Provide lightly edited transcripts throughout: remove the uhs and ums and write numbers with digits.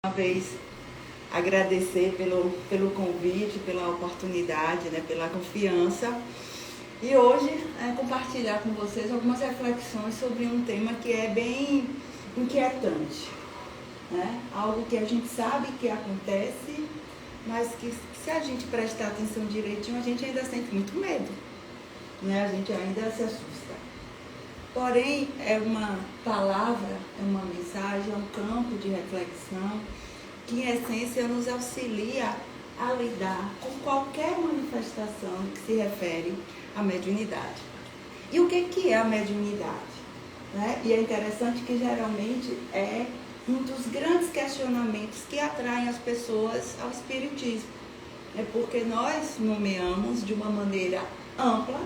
Uma vez agradecer pelo convite, pela oportunidade, pela confiança. E hoje compartilhar com vocês algumas reflexões sobre um tema que é bem inquietante. Algo que a gente sabe que acontece, mas que se a gente prestar atenção direitinho, a gente ainda sente muito medo. A gente ainda se assusta. Porém, é uma palavra, é uma mensagem, é um campo de reflexão que, em essência, nos auxilia a lidar com qualquer manifestação que se refere à mediunidade. E o que é a mediunidade? E é interessante que, geralmente, é um dos grandes questionamentos que atraem as pessoas ao espiritismo. É porque nós nomeamos de uma maneira ampla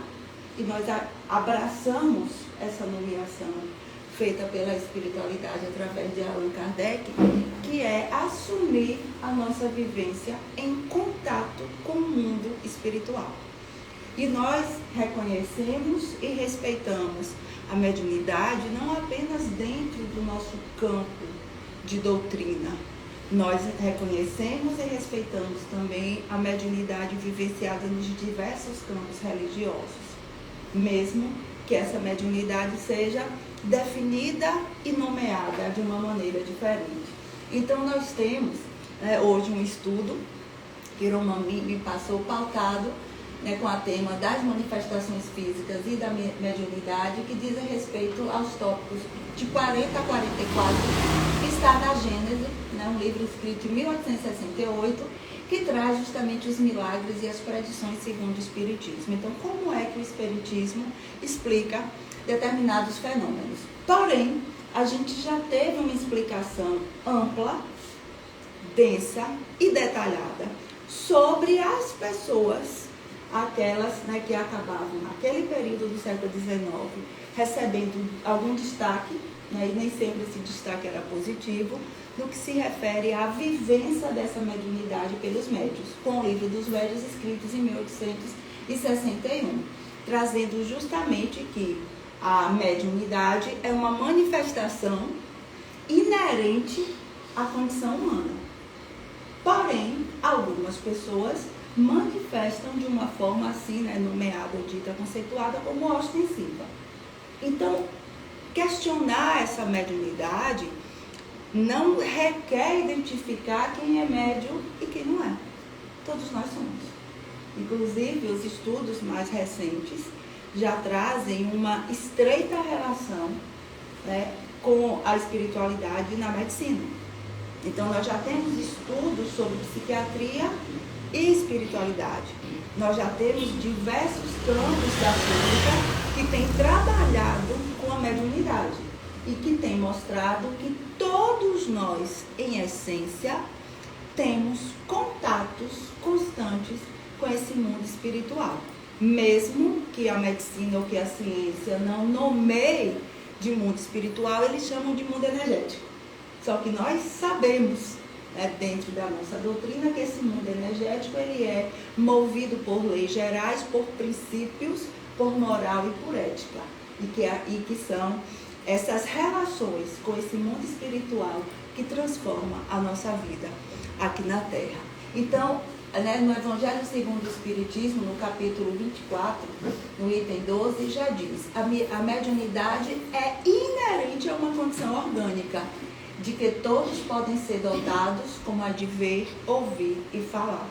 e nós abraçamos essa nomeação feita pela espiritualidade através de Allan Kardec, que é assumir a nossa vivência em contato com o mundo espiritual. E nós reconhecemos e respeitamos a mediunidade não apenas dentro do nosso campo de doutrina. Nós reconhecemos e respeitamos também a mediunidade vivenciada nos diversos campos religiosos, mesmo que essa mediunidade seja definida e nomeada de uma maneira diferente. Então nós temos hoje um estudo que Romani me passou pautado com o tema das manifestações físicas e da mediunidade, que diz respeito aos tópicos de 40 a 44, que está na Gênese, um livro escrito em 1868, que traz justamente os milagres e as predições segundo o Espiritismo. Então, como é que o Espiritismo explica determinados fenômenos? Porém, a gente já teve uma explicação ampla, densa e detalhada sobre as pessoas, aquelas que acabavam naquele período do século XIX recebendo algum destaque, e nem sempre esse destaque era positivo, no que se refere à vivência dessa mediunidade pelos médios, com o Livro dos Médios, escritos em 1861, trazendo justamente que a mediunidade é uma manifestação inerente à condição humana. Porém, algumas pessoas manifestam de uma forma assim, nomeada, dita, conceituada como ostensiva. Então, questionar essa mediunidade não requer identificar quem é médium e quem não é. Todos nós somos. Inclusive, os estudos mais recentes já trazem uma estreita relação com a espiritualidade na medicina. Então, nós já temos estudos sobre psiquiatria e espiritualidade. Nós já temos diversos campos da física que têm trabalhado com a mediunidade e que têm mostrado que todos nós, em essência, temos contatos constantes com esse mundo espiritual. Mesmo que a medicina ou que a ciência não nomeie de mundo espiritual, eles chamam de mundo energético. Só que nós sabemos, dentro da nossa doutrina, que esse mundo energético ele é movido por leis gerais, por princípios, por moral e por ética. E que são essas relações com esse mundo espiritual que transforma a nossa vida aqui na Terra. Então, no Evangelho segundo o Espiritismo, no capítulo 24, no item 12, já diz: a mediunidade é inerente a uma condição orgânica, de que todos podem ser dotados como a de ver, ouvir e falar.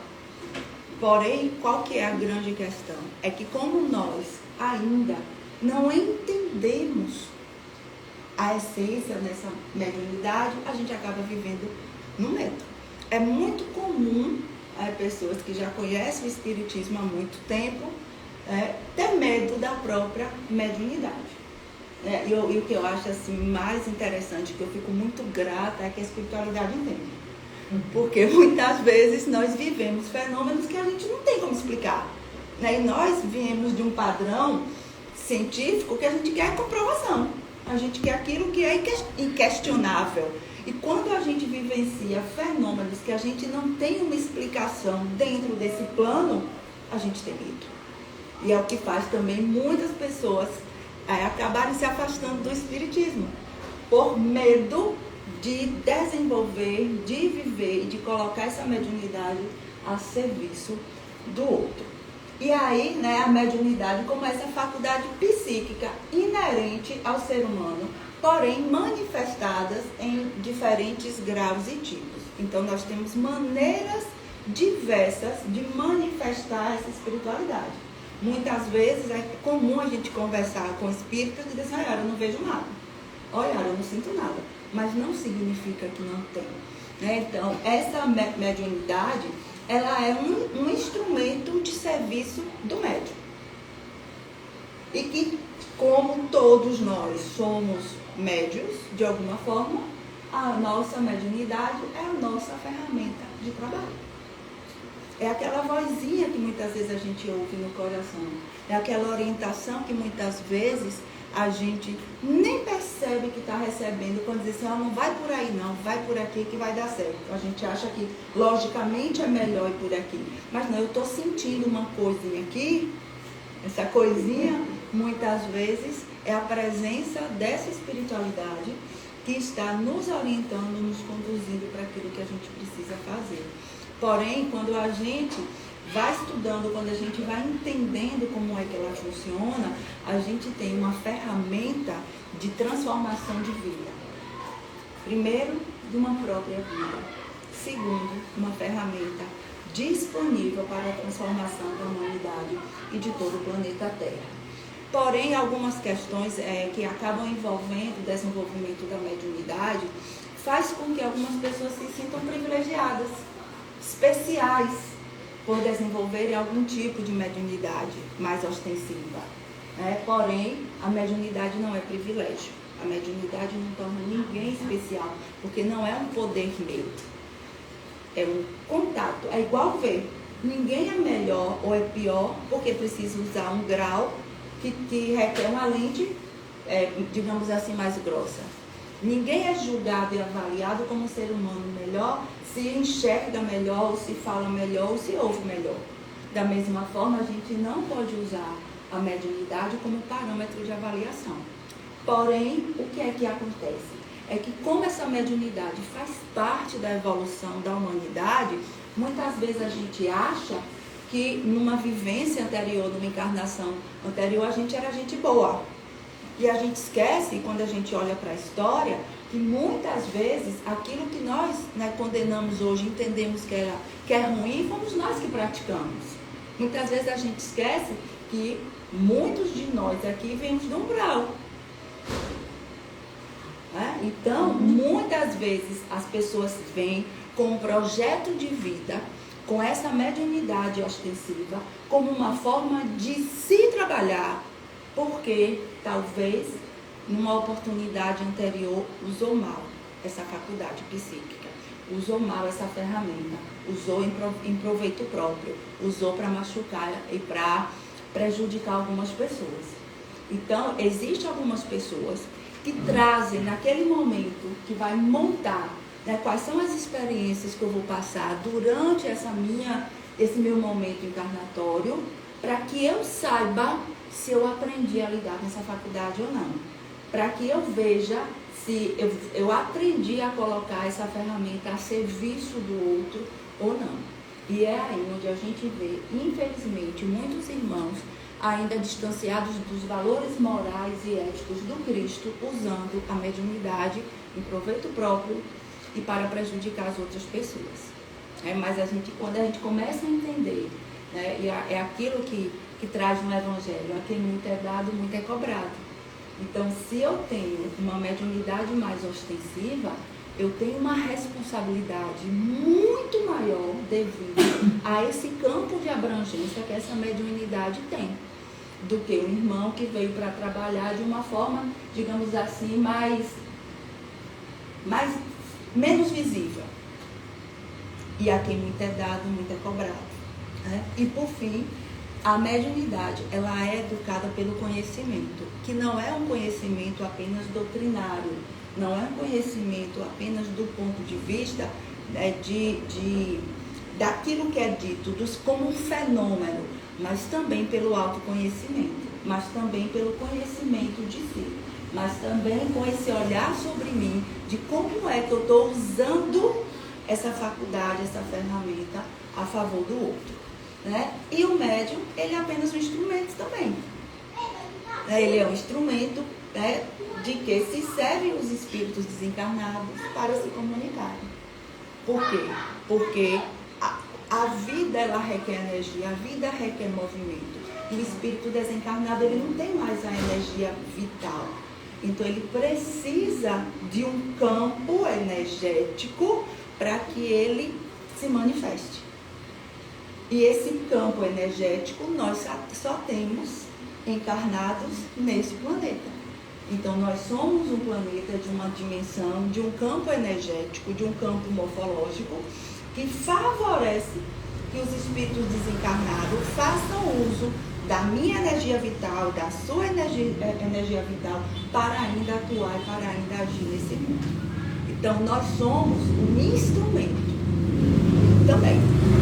Porém, qual que é a grande questão? É que como nós ainda não entendemos a essência dessa mediunidade, a gente acaba vivendo no medo. É muito comum pessoas que já conhecem o Espiritismo há muito tempo ter medo da própria mediunidade. E o que eu acho assim, mais interessante, que eu fico muito grata, é que a espiritualidade entende. Porque muitas vezes nós vivemos fenômenos que a gente não tem como explicar. E nós viemos de um padrão científico que a gente quer comprovação. A gente quer aquilo que é inquestionável. E quando a gente vivencia fenômenos que a gente não tem uma explicação dentro desse plano, a gente tem medo. E é o que faz também muitas pessoas acabarem se afastando do Espiritismo, por medo de desenvolver, de viver e de colocar essa mediunidade a serviço do outro. E aí, né, a mediunidade como essa faculdade psíquica inerente ao ser humano, porém manifestadas em diferentes graus e tipos. Então, nós temos maneiras diversas de manifestar essa espiritualidade. Muitas vezes é comum a gente conversar com espíritas e dizer, olha, eu não vejo nada. Olha, eu não sinto nada. Mas não significa que não tem. Né? Então, essa mediunidade, ela é um instrumento de serviço do médium. E que, como todos nós somos médios, de alguma forma, a nossa mediunidade é a nossa ferramenta de trabalho. É aquela vozinha que muitas vezes a gente ouve no coração. É aquela orientação que muitas vezes a gente nem percebe que está recebendo quando diz assim, não vai por aí não, vai por aqui que vai dar certo. A gente acha que logicamente é melhor ir por aqui. Mas não, eu estou sentindo uma coisinha aqui. Essa coisinha muitas vezes é a presença dessa espiritualidade que está nos orientando, nos conduzindo para aquilo que a gente precisa fazer. Porém, quando a gente vai estudando, quando a gente vai entendendo como é que ela funciona, a gente tem uma ferramenta de transformação de vida. Primeiro, de uma própria vida. Segundo, uma ferramenta disponível para a transformação da humanidade e de todo o planeta Terra. Porém, algumas questões que acabam envolvendo o desenvolvimento da mediunidade faz com que algumas pessoas se sintam privilegiadas, especiais, por desenvolverem algum tipo de mediunidade mais ostensiva. Porém, a mediunidade não é privilégio. A mediunidade não torna ninguém especial, porque não é um poder neutro. É um contato, é igual ver. Ninguém é melhor ou é pior porque precisa usar um grau que requer uma lente, digamos assim, mais grossa. Ninguém é julgado e avaliado como um ser humano melhor se enxerga melhor, ou se fala melhor, ou se ouve melhor. Da mesma forma, a gente não pode usar a mediunidade como parâmetro de avaliação. Porém, o que é que acontece? É que como essa mediunidade faz parte da evolução da humanidade, muitas vezes a gente acha que numa vivência anterior, numa encarnação anterior, a gente era gente boa. E a gente esquece, quando a gente olha para a história, que muitas vezes aquilo que nós condenamos hoje, entendemos que é ruim, fomos nós que praticamos. Muitas vezes a gente esquece que muitos de nós aqui vemos do umbral. Então, muitas vezes as pessoas vêm com um projeto de vida, com essa mediunidade ostensiva, como uma forma de se trabalhar, porque talvez numa oportunidade anterior usou mal essa faculdade psíquica, usou mal essa ferramenta, usou em proveito próprio, usou para machucar e para prejudicar algumas pessoas. Então, existem algumas pessoas que trazem naquele momento que vai montar, quais são as experiências que eu vou passar durante esse meu momento encarnatório, para que eu saiba se eu aprendi a lidar com essa faculdade ou não. Para que eu veja se eu aprendi a colocar essa ferramenta a serviço do outro ou não. E é aí onde a gente vê, infelizmente, muitos irmãos ainda distanciados dos valores morais e éticos do Cristo, usando a mediunidade em proveito próprio e para prejudicar as outras pessoas. Mas quando a gente começa a entender, e é aquilo que traz no Evangelho, a quem muito é dado, muito é cobrado. Então, se eu tenho uma mediunidade mais ostensiva, eu tenho uma responsabilidade muito maior devido a esse campo de abrangência que essa mediunidade tem, do que um irmão que veio para trabalhar de uma forma, digamos assim, menos visível. E a quem muito é dado, muito é cobrado. E por fim, a mediunidade, ela é educada pelo conhecimento, que não é um conhecimento apenas doutrinário, não é um conhecimento apenas do ponto de vista daquilo que é dito como um fenômeno, mas também pelo autoconhecimento, mas também pelo conhecimento de si. mas também com esse olhar sobre mim, de como é que eu estou usando essa faculdade, essa ferramenta a favor do outro, né? E o médium, ele é apenas um instrumento também. Ele é um instrumento, né, de que se servem os espíritos desencarnados para se comunicarem. Por quê? Porque a vida, ela requer energia, a vida requer movimento. E o espírito desencarnado, ele não tem mais a energia vital. Então, ele precisa de um campo energético para que ele se manifeste. E esse campo energético nós só temos encarnados nesse planeta. Então, nós somos um planeta de uma dimensão, de um campo energético, de um campo morfológico, que favorece que os espíritos desencarnados façam uso da minha energia vital, da sua energia vital, para ainda atuar e para ainda agir nesse mundo. Então, nós somos um instrumento. Também,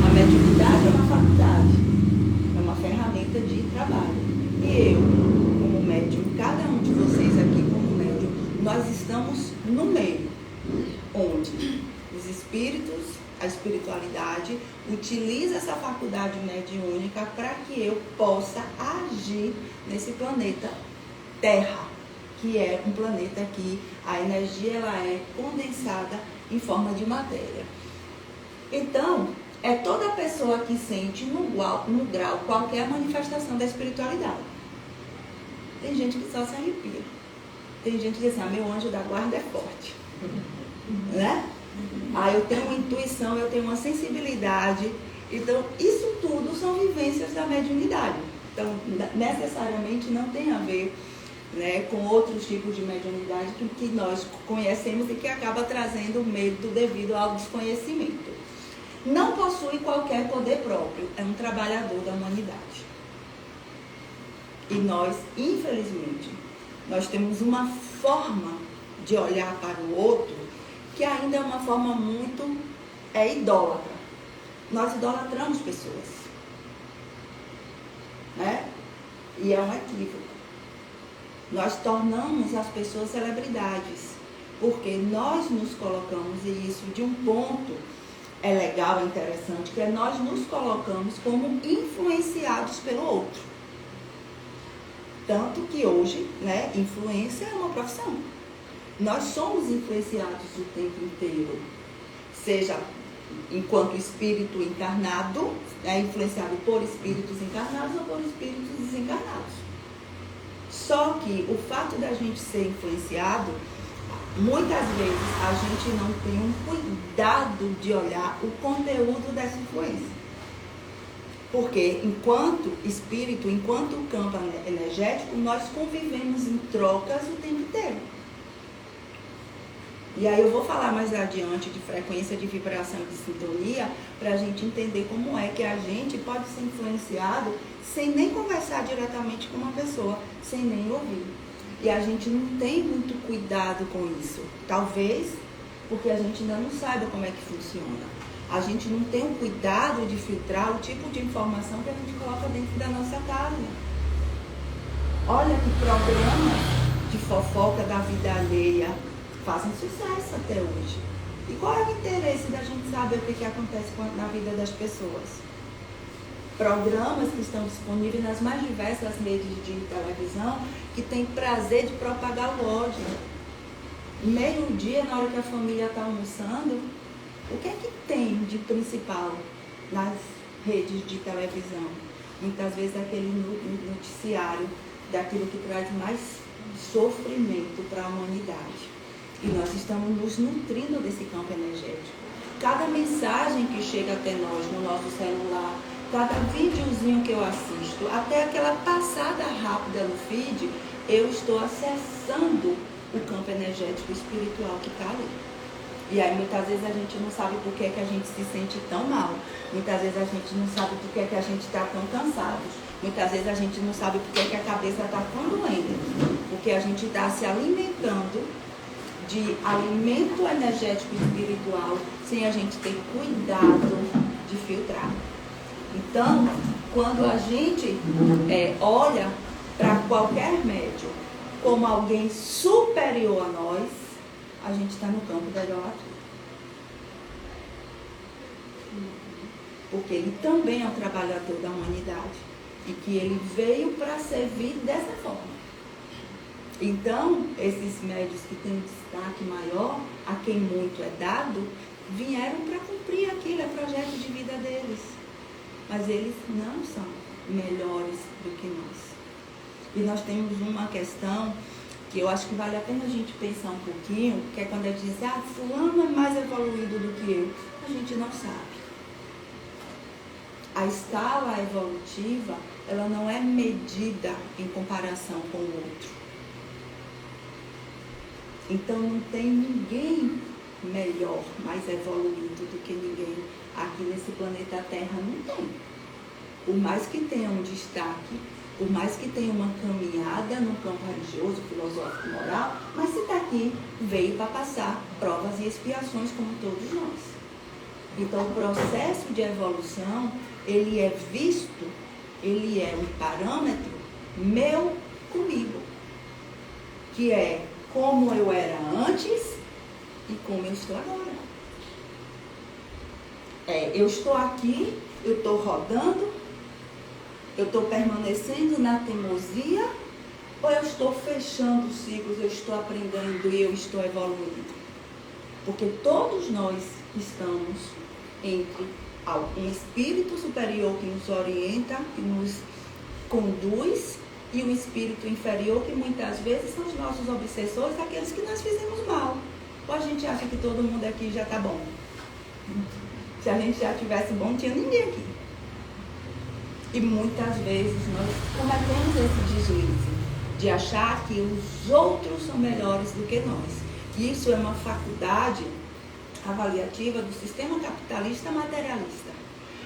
a mediunidade é uma faculdade, é uma ferramenta de trabalho. E eu, como médium, cada um de vocês aqui como médium, nós estamos no meio, onde os espíritos, a espiritualidade, utiliza essa faculdade mediúnica para que eu possa agir nesse planeta Terra, que é um planeta que a energia ela é condensada em forma de matéria. Então, é toda pessoa que sente no grau qualquer manifestação da espiritualidade. Tem gente que só se arrepia. Tem gente que diz assim, meu anjo da guarda é forte. Né? Eu tenho uma intuição, eu tenho uma sensibilidade. Então, isso tudo são vivências da mediunidade. Então, necessariamente não tem a ver, né, com outros tipos de mediunidade que nós conhecemos e que acaba trazendo medo devido ao desconhecimento. Não possui qualquer poder próprio, é um trabalhador da humanidade. E nós, infelizmente, nós temos uma forma de olhar para o outro que ainda é uma forma muito idólatra. Nós idolatramos pessoas, né? E é um equívoco. Nós tornamos as pessoas celebridades, porque nós nos colocamos, e isso de um ponto é legal, é interessante, que é nós nos colocamos como influenciados pelo outro. Tanto que hoje, né, influência é uma profissão. Nós somos influenciados o tempo inteiro, seja enquanto espírito encarnado, influenciado por espíritos encarnados ou por espíritos desencarnados. Só que o fato da gente ser influenciado, muitas vezes a gente não tem um cuidado de olhar o conteúdo dessa influência. Porque enquanto espírito, enquanto campo energético, nós convivemos em trocas o tempo inteiro. E aí eu vou falar mais adiante de frequência de vibração e de sintonia, para a gente entender como é que a gente pode ser influenciado sem nem conversar diretamente com uma pessoa, sem nem ouvir. E a gente não tem muito cuidado com isso. Talvez porque a gente ainda não saiba como é que funciona. A gente não tem o cuidado de filtrar o tipo de informação que a gente coloca dentro da nossa casa. Olha que programas de fofoca da vida alheia fazem sucesso até hoje. E qual é o interesse da gente saber o que acontece na vida das pessoas? Programas que estão disponíveis nas mais diversas redes de televisão que têm prazer de propagar o ódio. Meio-dia, na hora que a família está almoçando, o que é que tem de principal nas redes de televisão? Muitas vezes aquele noticiário daquilo que traz mais sofrimento para a humanidade. E nós estamos nos nutrindo desse campo energético. Cada mensagem que chega até nós no nosso celular, cada videozinho que eu assisto, até aquela passada rápida no feed, eu estou acessando o campo energético espiritual que está ali. E aí muitas vezes a gente não sabe por que é que a gente se sente tão mal. Muitas vezes a gente não sabe por que é que a gente está tão cansado. Muitas vezes a gente não sabe por que é que a cabeça está tão doente. Porque a gente está se alimentando de alimento energético espiritual sem a gente ter cuidado de filtrar. Então, quando a gente olha para qualquer médium como alguém superior a nós, a gente está no campo da idolatria. Porque ele também é um trabalhador da humanidade. E que ele veio para servir dessa forma. Então, esses médios que têm um destaque maior, a quem muito é dado, vieram para cumprir aquilo, é projeto de vida deles. Mas eles não são melhores do que nós. E nós temos uma questão que eu acho que vale a pena a gente pensar um pouquinho, que é quando a gente diz, fulano é mais evoluído do que eu. A gente não sabe. A escala evolutiva, ela não é medida em comparação com o outro. Então não tem ninguém melhor, mais evoluído do que ninguém aqui nesse planeta Terra, não tem. Por mais que tenha um destaque, por mais que tenha uma caminhada no campo religioso, filosófico, moral, mas se está aqui, veio para passar provas e expiações como todos nós. Então o processo de evolução, ele é visto, ele é um parâmetro meu comigo, que é como eu era antes e como eu estou agora. Eu estou aqui, eu estou rodando, eu estou permanecendo na teimosia, ou eu estou fechando ciclos, eu estou aprendendo e eu estou evoluindo? Porque todos nós estamos entre um espírito superior que nos orienta, que nos conduz, e um espírito inferior que muitas vezes são os nossos obsessores, aqueles que nós fizemos mal. Ou a gente acha que todo mundo aqui já está bom? Se a gente já tivesse bom, não tinha ninguém aqui. E muitas vezes nós cometemos esse deslize de achar que os outros são melhores do que nós. E isso é uma faculdade avaliativa do sistema capitalista materialista,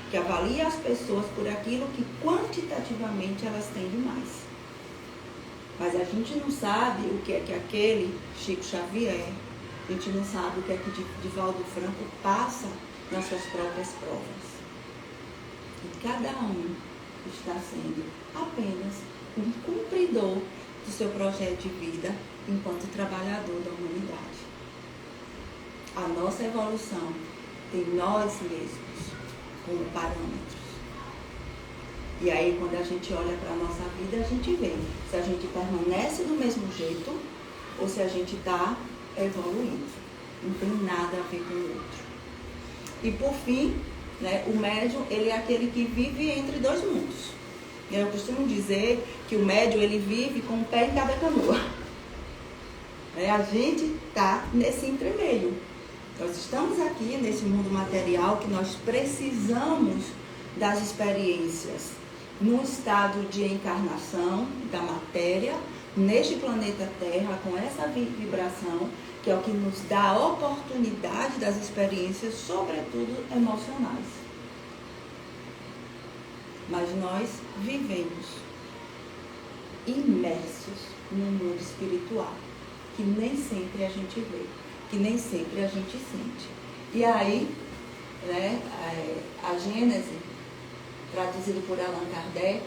que avalia as pessoas por aquilo que quantitativamente elas têm demais. Mas a gente não sabe o que é que aquele Chico Xavier, a gente não sabe o que é que Divaldo Franco passa nas suas próprias provas. E cada um está sendo apenas um cumpridor do seu projeto de vida enquanto trabalhador da humanidade. A nossa evolução tem nós mesmos como parâmetros. E aí, quando a gente olha para a nossa vida, a gente vê se a gente permanece do mesmo jeito ou se a gente está evoluindo. Não tem nada a ver com o outro. E por fim, né, o médium, ele é aquele que vive entre dois mundos. Eu costumo dizer que o médium, ele vive com um pé em cada canoa. A gente está nesse entremeio. Nós estamos aqui nesse mundo material que nós precisamos das experiências num estado de encarnação da matéria, neste planeta Terra, com essa vibração, que é o que nos dá a oportunidade das experiências, sobretudo emocionais. Mas nós vivemos imersos no mundo espiritual, que nem sempre a gente vê, que nem sempre a gente sente. E aí, né, a Gênese, traduzido por Allan Kardec,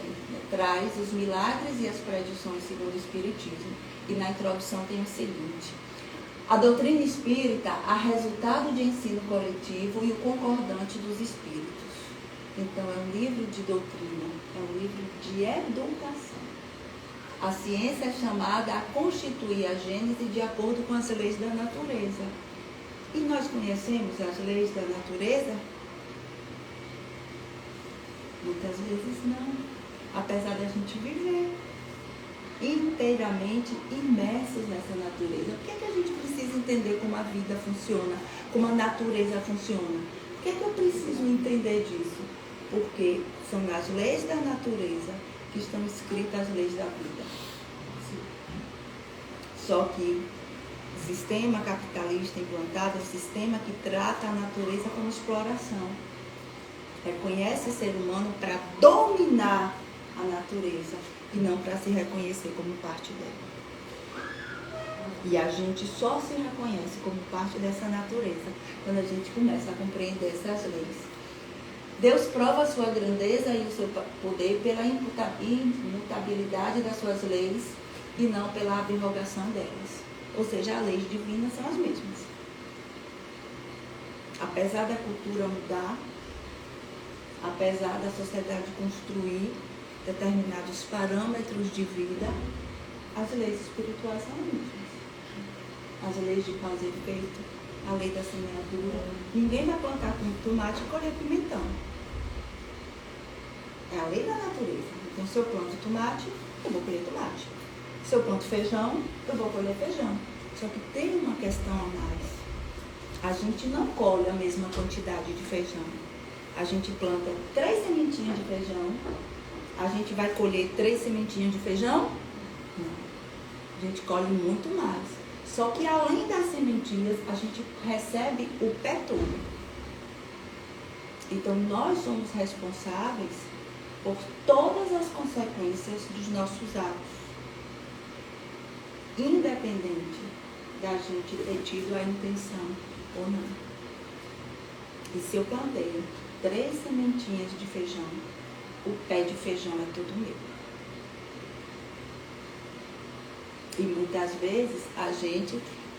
traz os milagres e as predições segundo o Espiritismo. E na introdução tem o seguinte: a doutrina espírita há resultado de ensino coletivo e o concordante dos espíritos. Então é um livro de doutrina, é um livro de educação. A ciência é chamada a constituir a Gênese de acordo com as leis da natureza. E nós conhecemos as leis da natureza? Muitas vezes não, apesar da gente viver inteiramente imersos nessa natureza. Por que a gente precisa entender como a vida funciona, como a natureza funciona? Por que eu preciso entender disso? Porque são nas leis da natureza que estão escritas as leis da vida. Só que o sistema capitalista implantado é um sistema que trata a natureza como exploração. Reconhece o ser humano para dominar a natureza e não para se reconhecer como parte dela. E a gente só se reconhece como parte dessa natureza quando a gente começa a compreender essas leis. Deus prova a sua grandeza e o seu poder pela imutabilidade das suas leis e não pela abrogação delas. Ou seja, as leis divinas são as mesmas. Apesar da cultura mudar, apesar da sociedade construir determinados parâmetros de vida, as leis espirituais são as mesmas. As leis de causa e efeito, a lei da semeadura. Ninguém vai plantar tomate e colher pimentão. É a lei da natureza. Então, se eu planto tomate, eu vou colher tomate. Se eu planto feijão, eu vou colher feijão. Só que tem uma questão a mais. A gente não colhe a mesma quantidade de feijão. A gente planta 3 sementinhas de feijão. A gente vai colher 3 sementinhas de feijão? Não. A gente colhe muito mais. Só que além das sementinhas, a gente recebe o pé todo. Então, nós somos responsáveis por todas as consequências dos nossos atos. Independente da gente ter tido a intenção ou não. E se eu plantei 3 sementinhas de feijão, o pé de feijão é todo meu. E muitas vezes a gente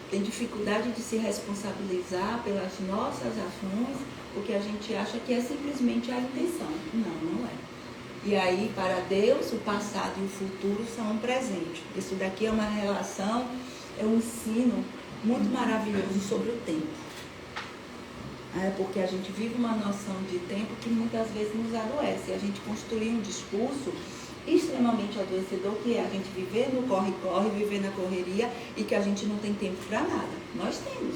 tem dificuldade de se responsabilizar pelas nossas ações, porque a gente acha que é simplesmente a intenção. Não, não é. E aí, para Deus, o passado e o futuro são um presente. Isso daqui é uma relação, é um ensino muito maravilhoso sobre o tempo. Porque a gente vive uma noção de tempo que muitas vezes nos adoece. A gente construi um discurso extremamente adoecedor, que é a gente viver no corre-corre, viver na correria e que a gente não tem tempo para nada. Nós temos.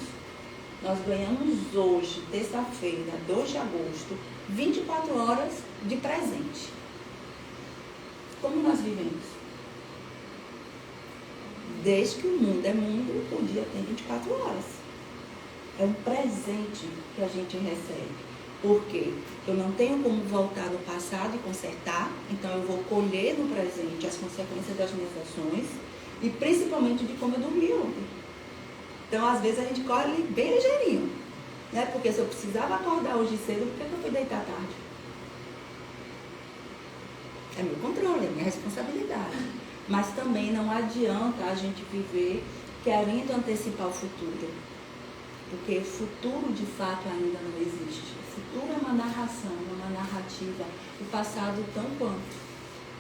Nós ganhamos hoje, terça-feira, 2 de agosto, 24 horas de presente. Como nós vivemos? Desde que o mundo é mundo, o dia tem 24 horas. É um presente que a gente recebe. Por quê? Eu não tenho como voltar no passado e consertar, então eu vou colher no presente as consequências das minhas ações e principalmente de como eu dormi ontem. Então, às vezes, a gente corre bem ligeirinho, né? Porque se eu precisava acordar hoje cedo, por que eu fui deitar tarde? É meu controle, é minha responsabilidade. Mas também não adianta a gente viver querendo antecipar o futuro. Porque o futuro, de fato, ainda não existe. O futuro é uma narração, uma narrativa. O passado tão quanto.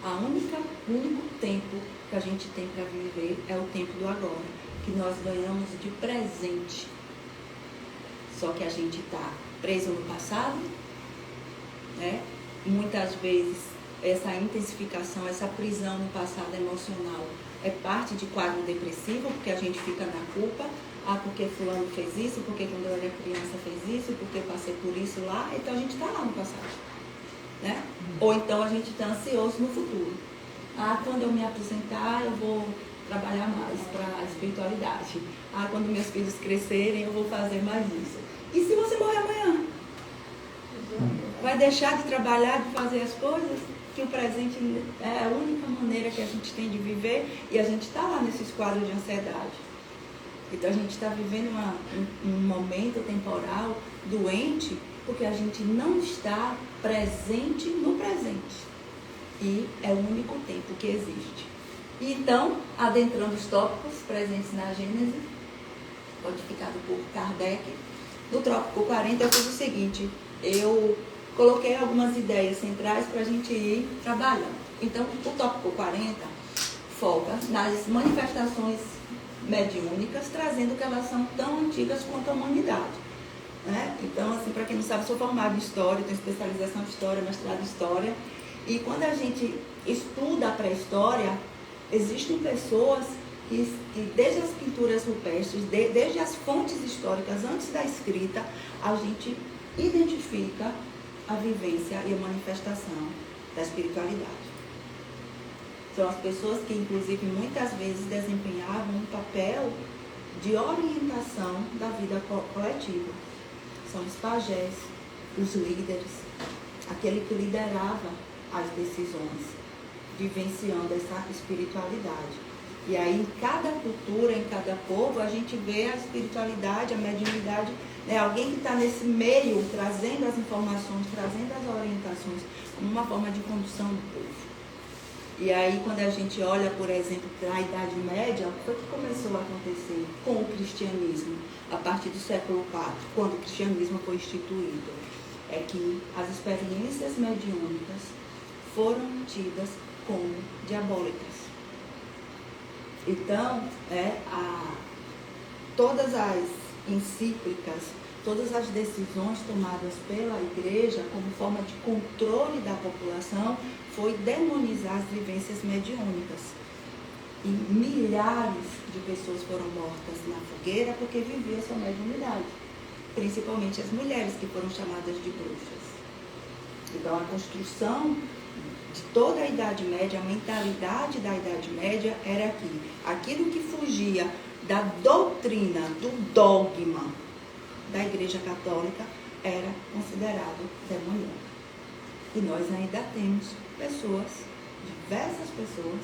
O único tempo que a gente tem para viver é o tempo do agora, que nós ganhamos de presente. Só que a gente está preso no passado, né? Muitas vezes essa intensificação, essa prisão no passado emocional é parte de quadro depressivo, porque a gente fica na culpa. Porque fulano fez isso, porque quando eu era criança fez isso, porque eu passei por isso lá, então a gente está lá no passado, né? Ou então a gente está ansioso no futuro. Quando eu me aposentar, eu vou trabalhar mais para a espiritualidade. Quando meus filhos crescerem, eu vou fazer mais isso. E se você morrer amanhã? Vai deixar de trabalhar, de fazer as coisas? Que o presente é a única maneira que a gente tem de viver, e a gente está lá nesses quadros de ansiedade. Então a gente está vivendo um momento temporal doente, porque a gente não está presente no presente. E é o único tempo que existe. E então, adentrando os tópicos presentes na Gênese, codificado por Kardec, no tópico 40 eu fiz o seguinte: eu coloquei algumas ideias centrais para a gente ir trabalhando. Então, o tópico 40 foca nas manifestações mediúnicas, trazendo que elas são tão antigas quanto a humanidade, né? Então, assim, para quem não sabe, sou formada em História, tenho especialização em História, mestrado em História, e quando a gente estuda a pré-história, existem pessoas que desde as pinturas rupestres, desde as fontes históricas, antes da escrita, a gente identifica a vivência e a manifestação da espiritualidade. São as pessoas que, inclusive, muitas vezes desempenhavam um papel de orientação da vida coletiva. São os pajés, os líderes, aquele que liderava as decisões, vivenciando essa espiritualidade. E aí, em cada cultura, em cada povo, a gente vê a espiritualidade, a mediunidade, né? Alguém que está nesse meio, trazendo as informações, trazendo as orientações, como uma forma de condução do povo. E aí, quando a gente olha, por exemplo, para a Idade Média, o que foi que começou a acontecer com o cristianismo a partir do século IV, quando o cristianismo foi instituído? É que as experiências mediúnicas foram tidas como diabólicas. Então, todas as encíclicas, todas as decisões tomadas pela Igreja como forma de controle da população foi demonizar as vivências mediúnicas. E milhares de pessoas foram mortas na fogueira porque viviam sua mediunidade. Principalmente as mulheres que foram chamadas de bruxas. Então a construção de toda a Idade Média, a mentalidade da Idade Média era que aquilo que fugia da doutrina, do dogma da Igreja Católica era considerado demoníaco. E nós ainda temos pessoas, diversas pessoas,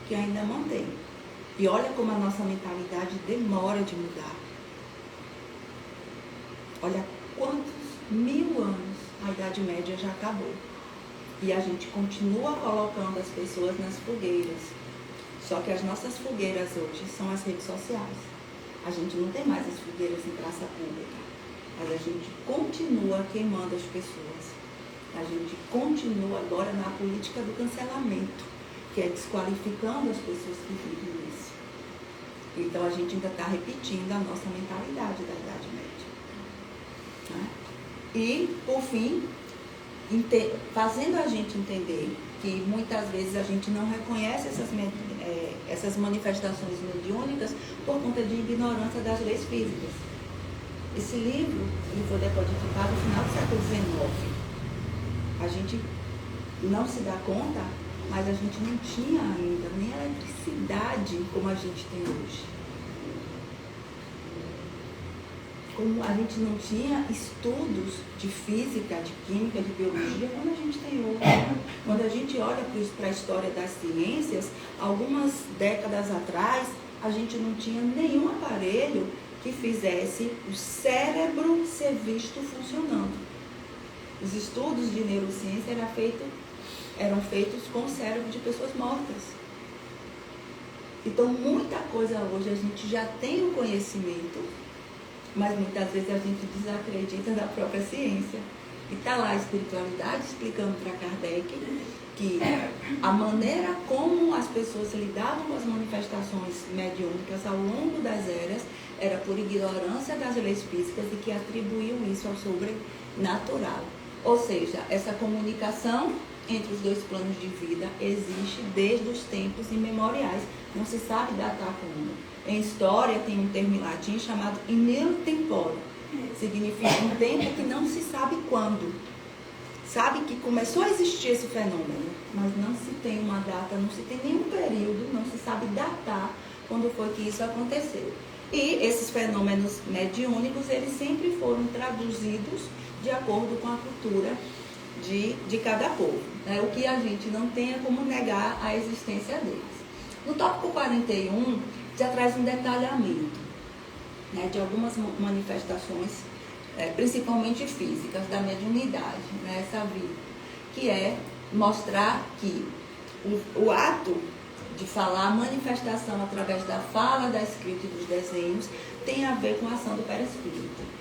que ainda mantêm. E olha como a nossa mentalidade demora de mudar. Olha quantos 1000 anos a Idade Média já acabou. E a gente continua colocando as pessoas nas fogueiras. Só que as nossas fogueiras hoje são as redes sociais. A gente não tem mais as fogueiras em praça pública. Mas a gente continua queimando as pessoas. A gente continua agora na política do cancelamento, que é desqualificando as pessoas que vivem isso. Então a gente ainda está repetindo a nossa mentalidade da Idade Média. Né? E, por fim, fazendo a gente entender que muitas vezes a gente não reconhece essas manifestações mediúnicas por conta de ignorância das leis físicas. Esse livro ele foi decodificado no final do século XIX. A gente não se dá conta, mas a gente não tinha ainda nem eletricidade como a gente tem hoje. Como a gente não tinha estudos de física, de química, de biologia, como a gente tem hoje. Quando a gente olha para a história das ciências, algumas décadas atrás, a gente não tinha nenhum aparelho que fizesse o cérebro ser visto funcionando. Os estudos de neurociência eram feitos com o cérebro de pessoas mortas. Então, muita coisa hoje a gente já tem o conhecimento, mas muitas vezes a gente desacredita da própria ciência. E está lá a espiritualidade explicando para Kardec que a maneira como as pessoas lidavam com as manifestações mediúnicas ao longo das eras era por ignorância das leis físicas e que atribuíam isso ao sobrenatural. Ou seja, essa comunicação entre os dois planos de vida existe desde os tempos imemoriais. Não se sabe datar como. Em história tem um termo em latim chamado in nihilo tempore. Significa um tempo que não se sabe quando. Sabe que começou a existir esse fenômeno, mas não se tem uma data, não se tem nenhum período, não se sabe datar quando foi que isso aconteceu. E esses fenômenos mediúnicos, eles sempre foram traduzidos de acordo com a cultura de cada povo. Né? O que a gente não tem é como negar a existência deles. No tópico 41, já traz um detalhamento, né, de algumas manifestações, principalmente físicas, da mediunidade, né, essa vida, que é mostrar que o ato de falar, a manifestação através da fala, da escrita e dos desenhos, tem a ver com a ação do perispírito.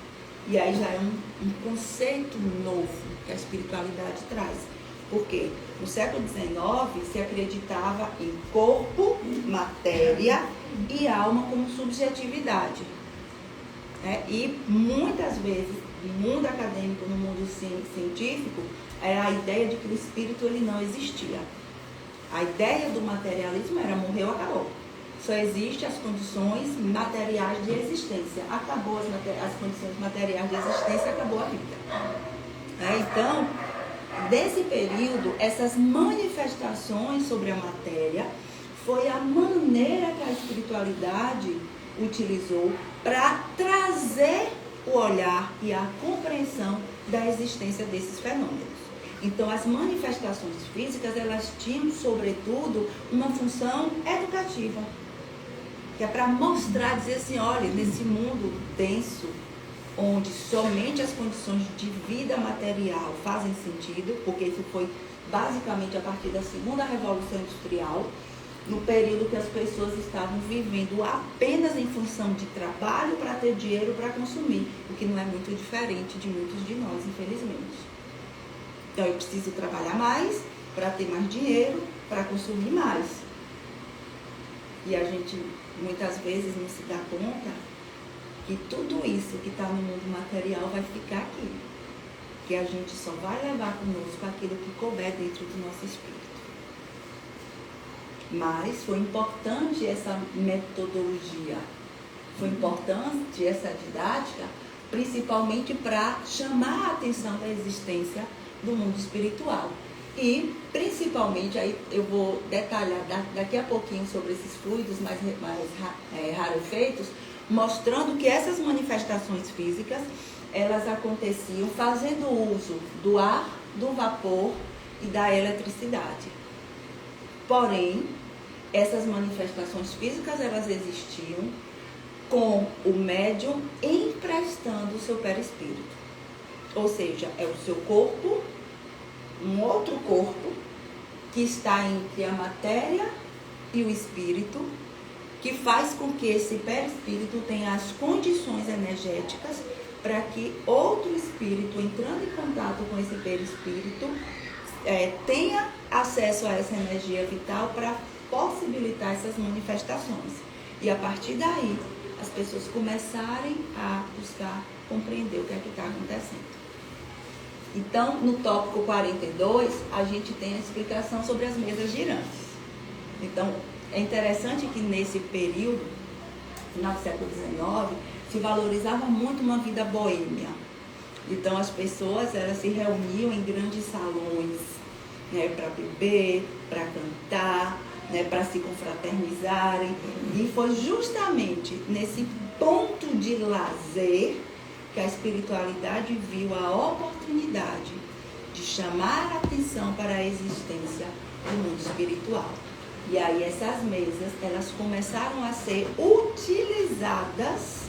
E aí já é um conceito novo que a espiritualidade traz. Porque no século XIX se acreditava em corpo, matéria e alma como subjetividade. E muitas vezes, no mundo acadêmico, no mundo científico, a ideia de que o espírito ele não existia. A ideia do materialismo era morreu, acabou. Só existem as condições materiais de existência. Acabou as condições materiais de existência, acabou a vida. Então, desse período, essas manifestações sobre a matéria foi a maneira que a espiritualidade utilizou para trazer o olhar e a compreensão da existência desses fenômenos. Então, as manifestações físicas, elas tinham, sobretudo, uma função educativa, que é para mostrar, dizer assim, olha, nesse mundo denso, onde somente as condições de vida material fazem sentido, porque isso foi basicamente a partir da segunda Revolução Industrial, no período que as pessoas estavam vivendo apenas em função de trabalho para ter dinheiro para consumir, o que não é muito diferente de muitos de nós, infelizmente. Então eu preciso trabalhar mais para ter mais dinheiro, para consumir mais. E a gente muitas vezes não se dá conta que tudo isso que está no mundo material vai ficar aqui. Que a gente só vai levar conosco aquilo que couber dentro do nosso espírito. Mas foi importante essa metodologia, foi importante essa didática, principalmente para chamar a atenção da existência do mundo espiritual. E, principalmente, aí eu vou detalhar daqui a pouquinho sobre esses fluidos mais rarefeitos, mostrando que essas manifestações físicas, elas aconteciam fazendo uso do ar, do vapor e da eletricidade. Porém, essas manifestações físicas, elas existiam com o médium emprestando o seu perispírito. Ou seja, é o seu corpo, um outro corpo, que está entre a matéria e o espírito, que faz com que esse perispírito tenha as condições energéticas para que outro espírito, entrando em contato com esse perispírito, tenha acesso a essa energia vital para possibilitar essas manifestações. E a partir daí, as pessoas começarem a buscar compreender o que é que está acontecendo. Então, no tópico 42, a gente tem a explicação sobre as mesas girantes. Então, é interessante que nesse período, final do século XIX, se valorizava muito uma vida boêmia. Então, as pessoas, elas se reuniam em grandes salões, né, para beber, para cantar, né, para se confraternizarem. E foi justamente nesse ponto de lazer que a espiritualidade viu a oportunidade de chamar a atenção para a existência do mundo espiritual. E aí essas mesas, elas começaram a ser utilizadas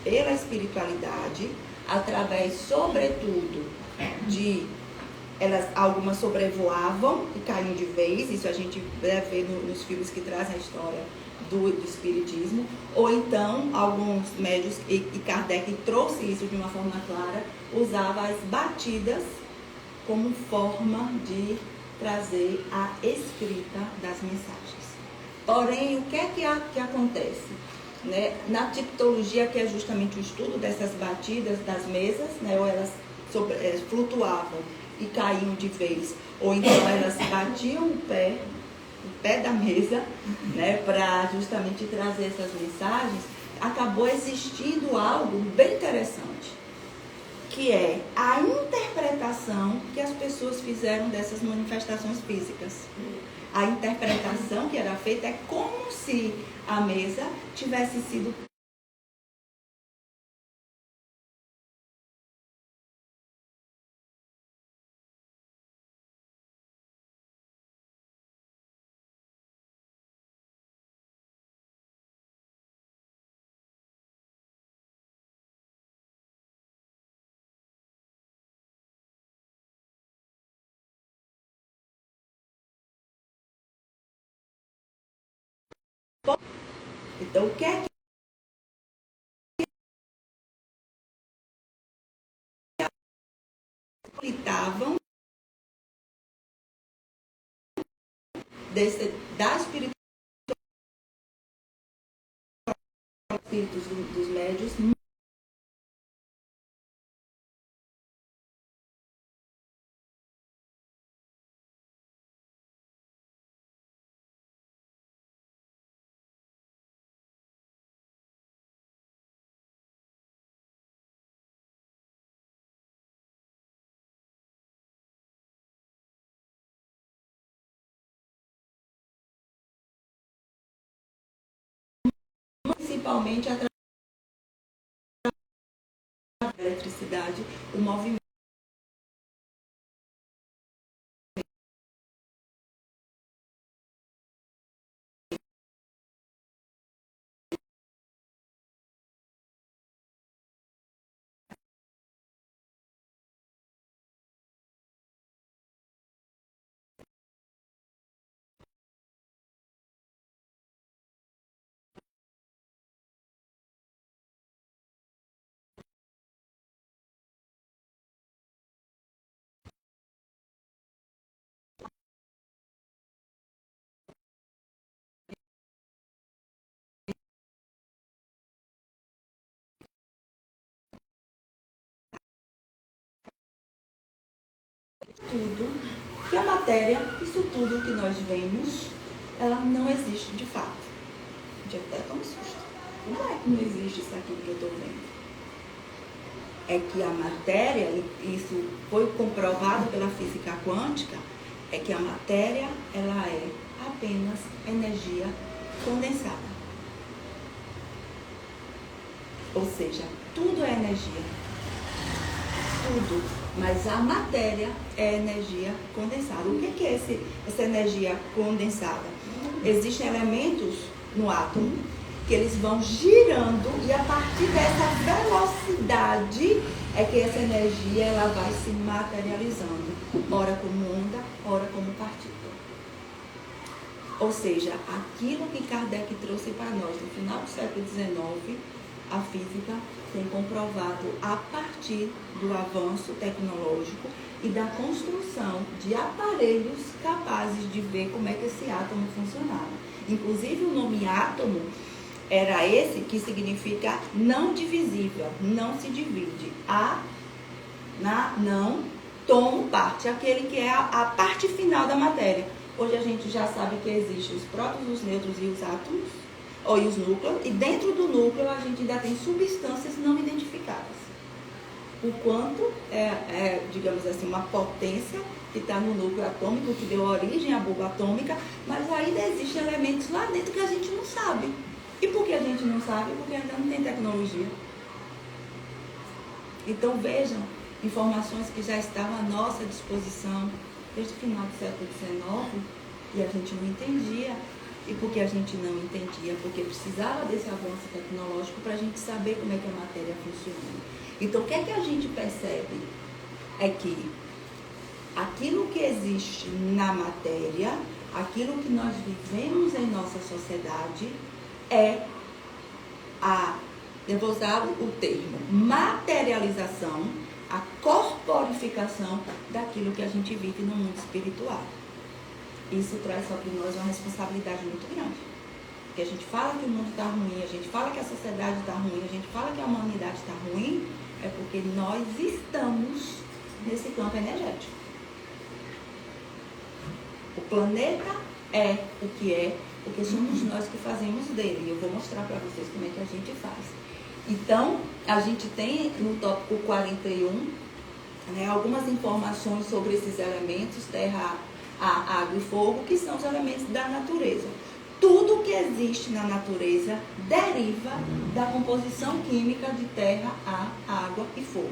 pela espiritualidade, através, sobretudo, de algumas sobrevoavam e caíam de vez, isso a gente vê nos filmes que trazem a história do espiritismo, ou então alguns médios, e Kardec trouxe isso de uma forma clara, usava as batidas como forma de trazer a escrita das mensagens. Porém, o que é que acontece? Né? Na tipologia, que é justamente o estudo dessas batidas das mesas, né? Ou elas flutuavam e caíam de vez, ou então elas batiam o pé da mesa, né, para justamente trazer essas mensagens, acabou existindo algo bem interessante, que é a interpretação que as pessoas fizeram dessas manifestações físicas. A interpretação que era feita é como se a mesa tivesse sido então o que é que estavam da espiritualidade dos médios, principalmente através da eletricidade, o movimento tudo, que a matéria, isso tudo que nós vemos, ela não existe de fato. A gente até toma susto. Como é que não existe isso aqui que eu estou vendo? É que a matéria, e isso foi comprovado pela física quântica, é que a matéria, ela é apenas energia condensada. Ou seja, tudo é energia. Tudo. Mas a matéria é energia condensada. O que é essa energia condensada? Existem elementos no átomo que eles vão girando e a partir dessa velocidade é que essa energia ela vai se materializando, ora como onda, ora como partícula. Ou seja, aquilo que Kardec trouxe para nós no final do século XIX, a física tem comprovado a partir do avanço tecnológico e da construção de aparelhos capazes de ver como é que esse átomo funcionava. Inclusive o nome átomo era esse que significa não divisível, não se divide. Não, tomo parte, aquele que é a parte final da matéria. Hoje a gente já sabe que existem os prótons, os nêutrons e os átomos, e os núcleos, e dentro do núcleo a gente ainda tem substâncias não identificadas. O quanto digamos assim, uma potência que está no núcleo atômico, que deu origem à bomba atômica, mas ainda existem elementos lá dentro que a gente não sabe. E por que a gente não sabe? Porque ainda não tem tecnologia. Então vejam, informações que já estavam à nossa disposição desde o final do século XIX e a gente não entendia. E por que a gente não entendia? Porque precisava desse avanço tecnológico para a gente saber como é que a matéria funciona. Então o que é que a gente percebe? É que aquilo que existe na matéria, aquilo que nós vivemos em nossa sociedade, eu vou usar o termo, materialização, a corporificação daquilo que a gente vive no mundo espiritual. Isso traz sobre nós uma responsabilidade muito grande. Porque a gente fala que o mundo está ruim, a gente fala que a sociedade está ruim, a gente fala que a humanidade está ruim, é porque nós estamos nesse campo energético. O planeta é o que é, porque somos nós que fazemos dele. E eu vou mostrar para vocês como é que a gente faz. Então, a gente tem no tópico 41, algumas informações sobre esses elementos, terra, água e fogo, que são os elementos da natureza. Tudo que existe na natureza deriva da composição química de terra, ar, água e fogo.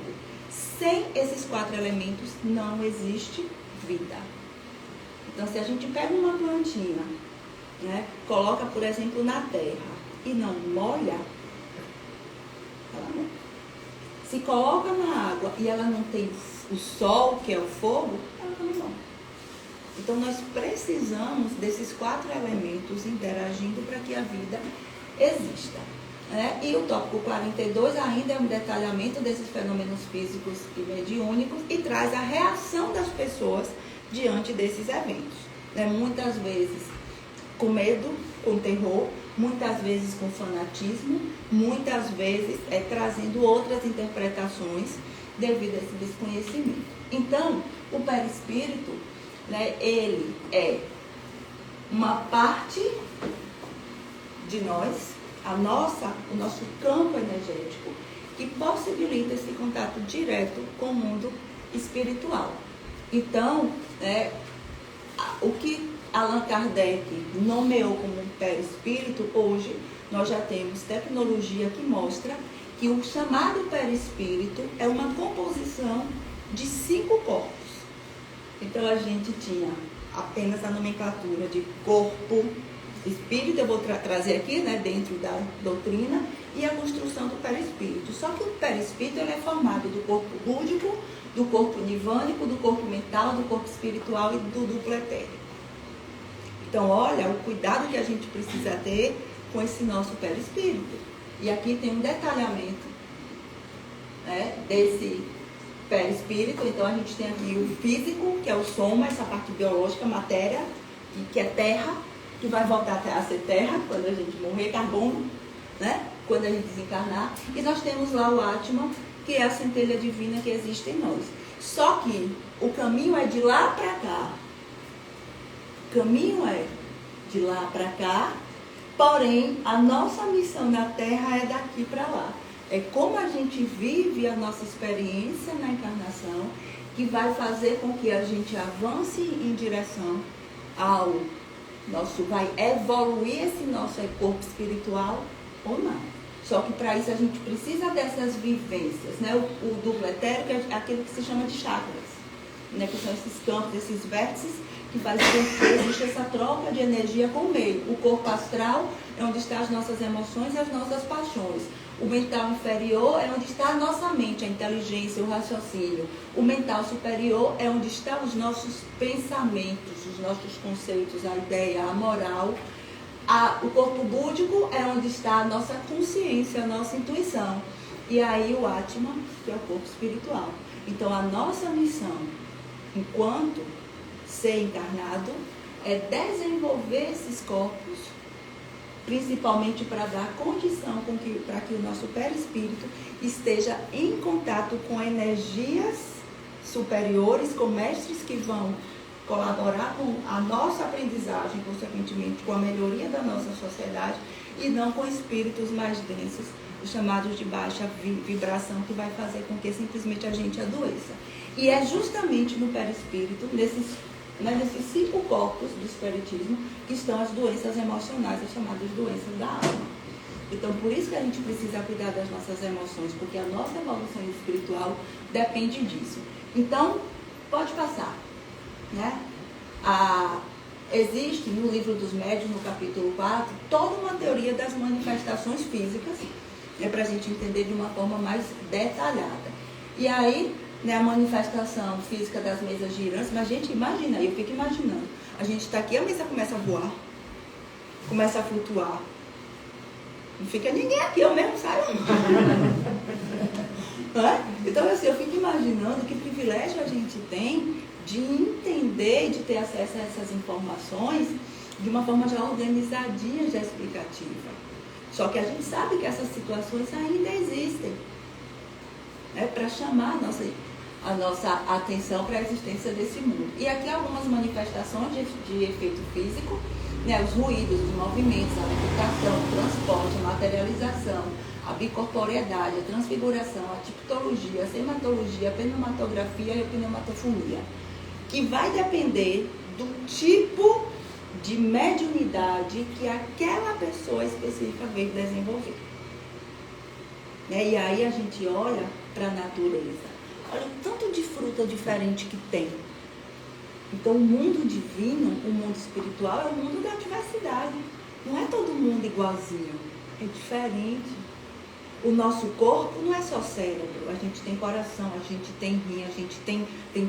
Sem esses 4 elementos não existe vida. Então, se a gente pega uma plantinha, coloca, por exemplo, na terra e não molha, ela não. Se coloca na água e ela não tem o sol, que é o fogo, ela também não. Então, nós precisamos desses 4 elementos interagindo para que a vida exista. E o tópico 42 ainda é um detalhamento desses fenômenos físicos e mediúnicos e traz a reação das pessoas diante desses eventos. Muitas vezes com medo, com terror, muitas vezes com fanatismo, muitas vezes trazendo outras interpretações devido a esse desconhecimento. Então, o perispírito, ele é uma parte de nós, o nosso campo energético, que possibilita esse contato direto com o mundo espiritual. Então, o que Allan Kardec nomeou como perispírito, hoje nós já temos tecnologia que mostra que o chamado perispírito é uma composição de 5 corpos. Então a gente tinha apenas a nomenclatura de corpo, espírito, eu vou trazer aqui, dentro da doutrina, e a construção do perispírito. Só que o perispírito ele é formado do corpo búdico, do corpo nivânico, do corpo mental, do corpo espiritual e do duplo etérico. Então, olha o cuidado que a gente precisa ter com esse nosso perispírito. E aqui tem um detalhamento desse perispírito. Então, a gente tem aqui o físico, que é o soma, essa parte biológica, matéria, que é terra, que vai voltar a ser terra quando a gente morrer, carbono, quando a gente desencarnar. E nós temos lá o Atman, que é a centelha divina que existe em nós. Só que o caminho é de lá para cá. O caminho é de lá para cá, porém, a nossa missão na Terra é daqui para lá. É como a gente vive a nossa experiência na encarnação que vai fazer com que a gente avance em direção ao nosso, vai evoluir esse nosso corpo espiritual ou não. Só que para isso a gente precisa dessas vivências, né? O duplo etérico é aquele que se chama de chakras, né? Que são esses campos, esses vértices que fazem com que exista essa troca de energia com o meio. O corpo astral é onde estão as nossas emoções e as nossas paixões. O mental inferior é onde está a nossa mente, a inteligência, o raciocínio. O mental superior é onde estão os nossos pensamentos, os nossos conceitos, a ideia, a moral. O corpo búdico é onde está a nossa consciência, a nossa intuição. E aí o Atman, que é o corpo espiritual. Então a nossa missão, enquanto ser encarnado, é desenvolver esses corpos, principalmente para dar condição para que o nosso perispírito esteja em contato com energias superiores, com mestres que vão colaborar com a nossa aprendizagem, consequentemente com a melhoria da nossa sociedade, e não com espíritos mais densos, os chamados de baixa vibração, que vai fazer com que simplesmente a gente adoeça. E é justamente no perispírito, nesses 5 corpos do espiritismo, que estão as doenças emocionais, as chamadas doenças da alma. Então, por isso que a gente precisa cuidar das nossas emoções, porque a nossa evolução espiritual depende disso. Então, pode passar, né? Existe no livro dos médiuns, no capítulo 4, toda uma teoria das manifestações físicas, para a gente entender de uma forma mais detalhada. E aí, né, a manifestação física das mesas girantes, mas a gente imagina, eu fico imaginando, a gente está aqui, a mesa começa a voar, começa a flutuar, não fica ninguém aqui, eu mesmo saio. Então assim, eu fico imaginando que privilégio a gente tem de entender e de ter acesso a essas informações de uma forma já organizadinha, já explicativa. Só que a gente sabe que essas situações ainda existem, para chamar a nossa atenção para a existência desse mundo. E aqui algumas manifestações de efeito físico, né, os ruídos, os movimentos, a levitação, o transporte, a materialização, a bicorporeidade, a transfiguração, a tipologia, a sematologia, a pneumatografia e a pneumatofonia, que vai depender do tipo de mediunidade que aquela pessoa específica veio desenvolver. E aí a gente olha para a natureza, olha o tanto de fruta diferente que tem. Então o mundo divino, o mundo espiritual, é o mundo da diversidade. Não é todo mundo igualzinho, é diferente. O nosso corpo não é só cérebro, a gente tem coração, a gente tem rim, a gente tem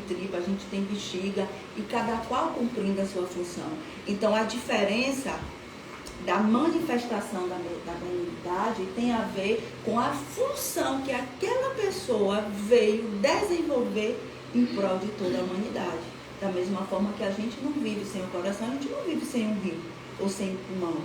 tripa, a gente tem bexiga, e cada qual cumprindo a sua função. Então a diferença da manifestação da mediunidade tem a ver com a função que aquela pessoa veio desenvolver em prol de toda a humanidade. Da mesma forma que a gente não vive sem o coração, a gente não vive sem um rim ou sem um pulmão.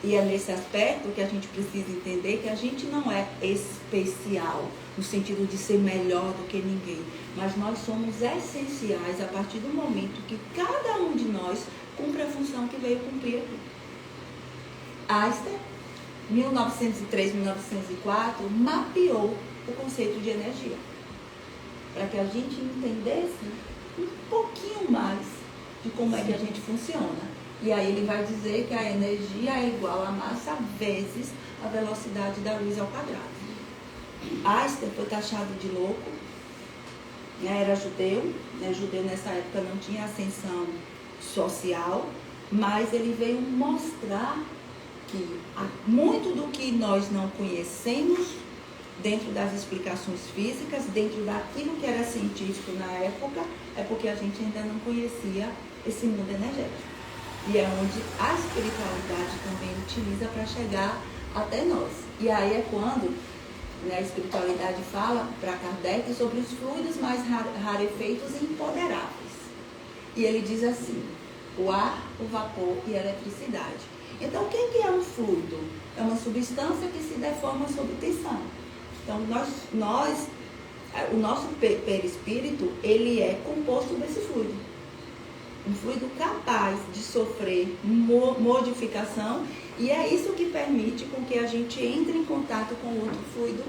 E é nesse aspecto que a gente precisa entender que a gente não é especial, no sentido de ser melhor do que ninguém, mas nós somos essenciais a partir do momento que cada um de nós cumpre a função que veio cumprir aqui. Einstein, 1903, 1904, mapeou o conceito de energia, para que a gente entendesse um pouquinho mais de como é que a gente funciona. E aí ele vai dizer que a energia é igual a massa vezes a velocidade da luz ao quadrado. Einstein foi taxado de louco, era judeu, judeu nessa época não tinha ascensão social, mas ele veio mostrar que muito do que nós não conhecemos dentro das explicações físicas, dentro daquilo que era científico na época, é porque a gente ainda não conhecia esse mundo energético. E é onde a espiritualidade também utiliza para chegar até nós. E aí é quando a espiritualidade fala para Kardec sobre os fluidos mais rarefeitos e imponderáveis. E ele diz assim: o ar, o vapor e a eletricidade. Então, o que é um fluido? É uma substância que se deforma sob tensão. Então, o nosso perispírito, ele é composto desse fluido. Um fluido capaz de sofrer modificação, e é isso que permite com que a gente entre em contato com outro fluido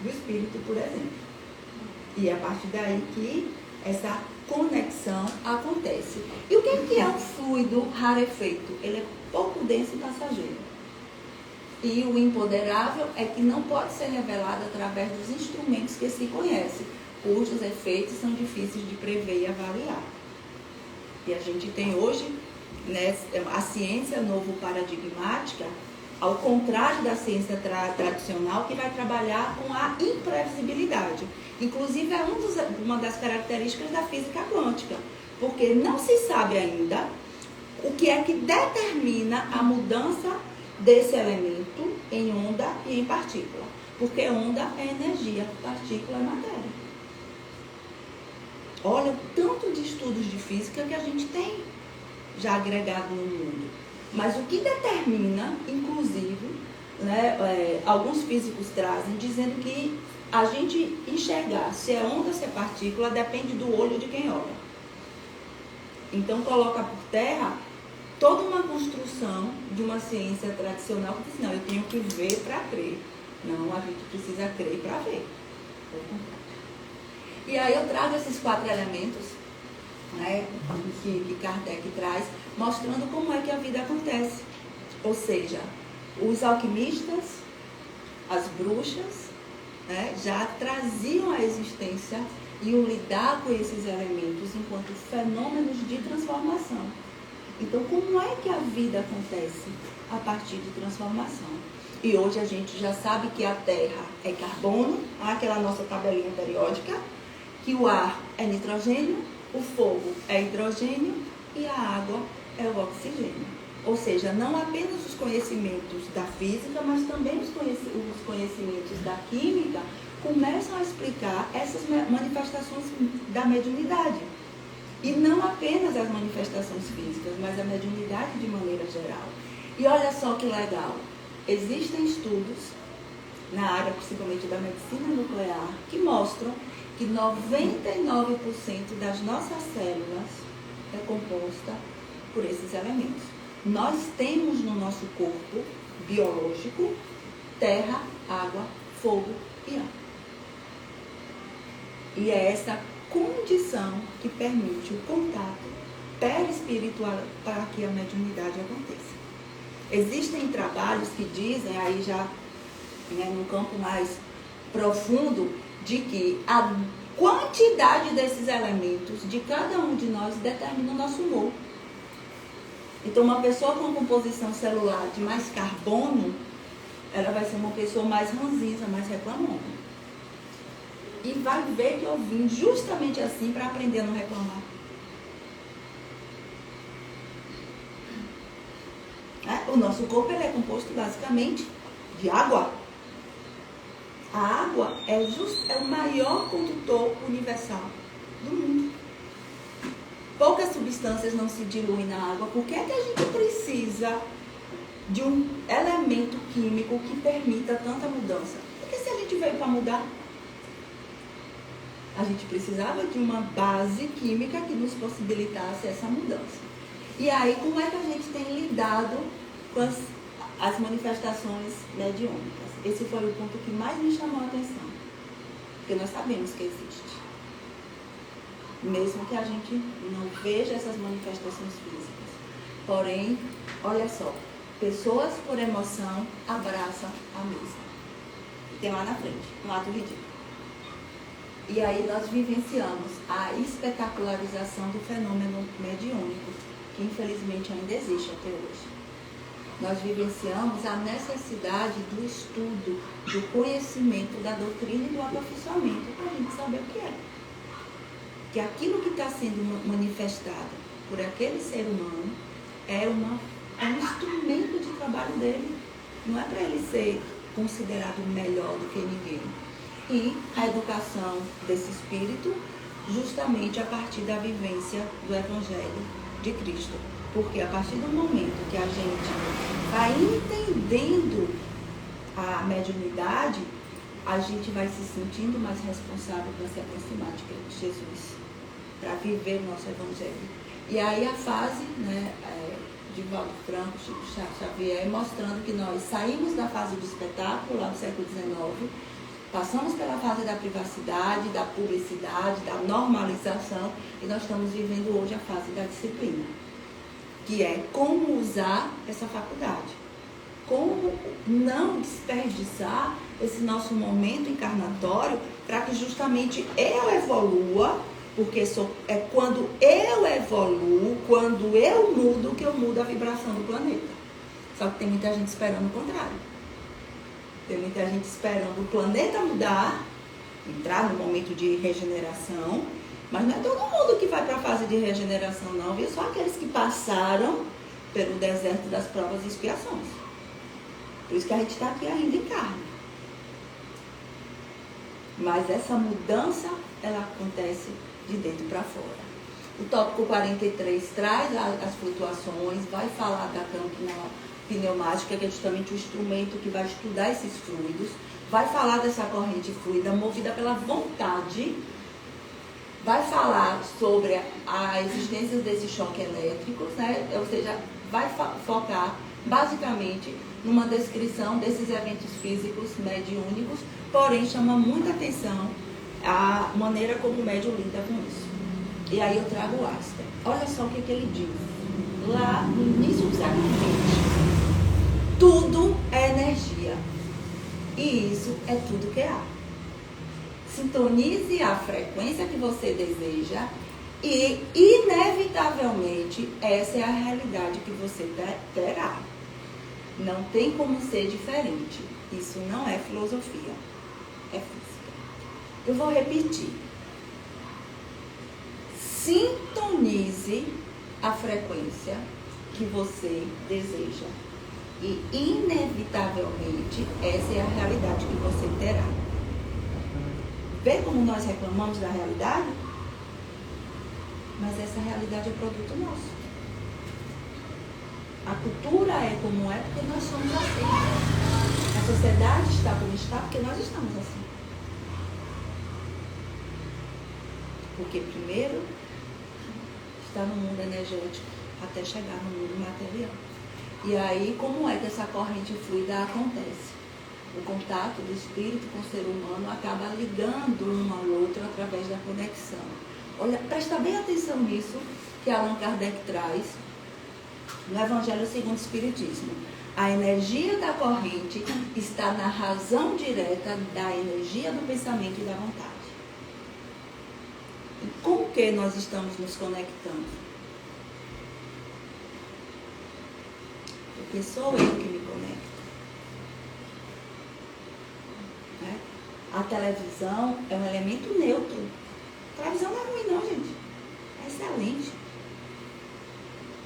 do espírito, por exemplo. E é a partir daí que essa conexão acontece. E o que é um fluido rarefeito? Ele é pouco denso e passageiro. E o imponderável é que não pode ser revelado através dos instrumentos que se conhece, cujos efeitos são difíceis de prever e avaliar. E a gente tem hoje, né, a ciência novo-paradigmática, ao contrário da ciência tradicional, que vai trabalhar com a imprevisibilidade. Inclusive, é uma das características da física quântica, porque não se sabe ainda o que é que determina a mudança desse elemento em onda e em partícula. Porque onda é energia, partícula é matéria. Olha o tanto de estudos de física que a gente tem já agregado no mundo. Mas o que determina, inclusive, né, alguns físicos trazem, dizendo que a gente enxergar se é onda ou se é partícula depende do olho de quem olha. Então coloca por terra toda uma construção de uma ciência tradicional que diz, não, eu tenho que ver para crer. Não, a gente precisa crer para ver. E aí eu trago esses 4 elementos, né, que Kardec traz, mostrando como é que a vida acontece. Ou seja, os alquimistas, as bruxas, né, já traziam à existência e o lidar com esses elementos enquanto fenômenos de transformação. Então, como é que a vida acontece a partir de transformação? E hoje a gente já sabe que a Terra é carbono, aquela nossa tabelinha periódica, que o ar é nitrogênio, o fogo é hidrogênio e a água é o oxigênio. Ou seja, não apenas os conhecimentos da física, mas também os conhecimentos da química começam a explicar essas manifestações da mediunidade. E não apenas as manifestações físicas, mas a mediunidade de maneira geral. E olha só que legal, existem estudos na área principalmente da medicina nuclear que mostram que 99% das nossas células é composta por esses elementos. Nós temos no nosso corpo biológico terra, água, fogo e ar. E é essa condição que permite o contato perispiritual para que a mediunidade aconteça. Existem trabalhos que dizem, aí já num campo mais profundo, de que a quantidade desses elementos de cada um de nós determina o nosso humor. Então, uma pessoa com composição celular de mais carbono, ela vai ser uma pessoa mais ranzinza, mais reclamona. E vai ver que eu vim justamente assim para aprender a não reclamar. O nosso corpo ele é composto basicamente de água. A água é o maior condutor universal do mundo. Poucas substâncias não se diluem na água. Por que é que a gente precisa de um elemento químico que permita tanta mudança? Porque se a gente veio para mudar, a gente precisava de uma base química que nos possibilitasse essa mudança. E aí, como é que a gente tem lidado com as manifestações mediúnicas? Esse foi o ponto que mais me chamou a atenção. Porque nós sabemos que existe. Mesmo que a gente não veja essas manifestações físicas. Porém, olha só, pessoas por emoção abraçam a mesa. Tem lá na frente, um ato ridículo. E aí nós vivenciamos a espetacularização do fenômeno mediúnico, que infelizmente ainda existe até hoje. Nós vivenciamos a necessidade do estudo, do conhecimento da doutrina e do aperfeiçoamento para a gente saber o que é. Que aquilo que está sendo manifestado por aquele ser humano é um instrumento de trabalho dele. Não é para ele ser considerado melhor do que ninguém. E a educação desse espírito justamente a partir da vivência do Evangelho de Cristo. Porque a partir do momento que a gente vai entendendo a mediunidade, a gente vai se sentindo mais responsável para se aproximar de Jesus, para viver o nosso Evangelho. E aí a fase, né, de Valdo Franco, Chico Xavier, mostrando que nós saímos da fase do espetáculo, lá no século XIX, passamos pela fase da privacidade, da publicidade, da normalização, e nós estamos vivendo hoje a fase da disciplina, que é como usar essa faculdade, como não desperdiçar esse nosso momento encarnatório para que justamente eu evolua, porque é quando eu evoluo, quando eu mudo, que eu mudo a vibração do planeta. Só que tem muita gente esperando o contrário. Tem muita gente esperando o planeta mudar, entrar no momento de regeneração, mas não é todo mundo que vai para a fase de regeneração, não, viu? Só aqueles que passaram pelo deserto das provas e expiações. Por isso que a gente está aqui ainda em carne. Mas essa mudança, ela acontece de dentro para fora. O tópico 43 traz as flutuações, vai falar da câmara pneumática, que é justamente o instrumento que vai estudar esses fluidos, vai falar dessa corrente fluida movida pela vontade, vai falar sobre a existência desses choques elétricos, né? Ou seja, vai focar basicamente numa descrição desses eventos físicos mediúnicos, porém chama muita atenção a maneira como o médium lida com isso. E aí eu trago o Einstein. Olha só o que ele diz. Lá no início do século XX, tudo é energia. E isso é tudo que há. Sintonize a frequência que você deseja e, inevitavelmente, essa é a realidade que você terá. Não tem como ser diferente. Isso não é filosofia, é física. Eu vou repetir. Sintonize a frequência que você deseja. E, inevitavelmente, essa é a realidade que você terá. Vê como nós reclamamos da realidade? Mas essa realidade é produto nosso. A cultura é como é porque nós somos assim. A sociedade está como está porque nós estamos assim. Porque primeiro está no mundo energético até chegar no mundo material. E aí, como é que essa corrente fluida acontece? O contato do espírito com o ser humano acaba ligando um ao outro através da conexão. Olha, presta bem atenção nisso que Allan Kardec traz no Evangelho segundo o Espiritismo. A energia da corrente está na razão direta da energia do pensamento e da vontade. E com que nós estamos nos conectando? Porque sou eu que me conecto. Né? A televisão é um elemento neutro. A televisão não é ruim não, gente. É excelente.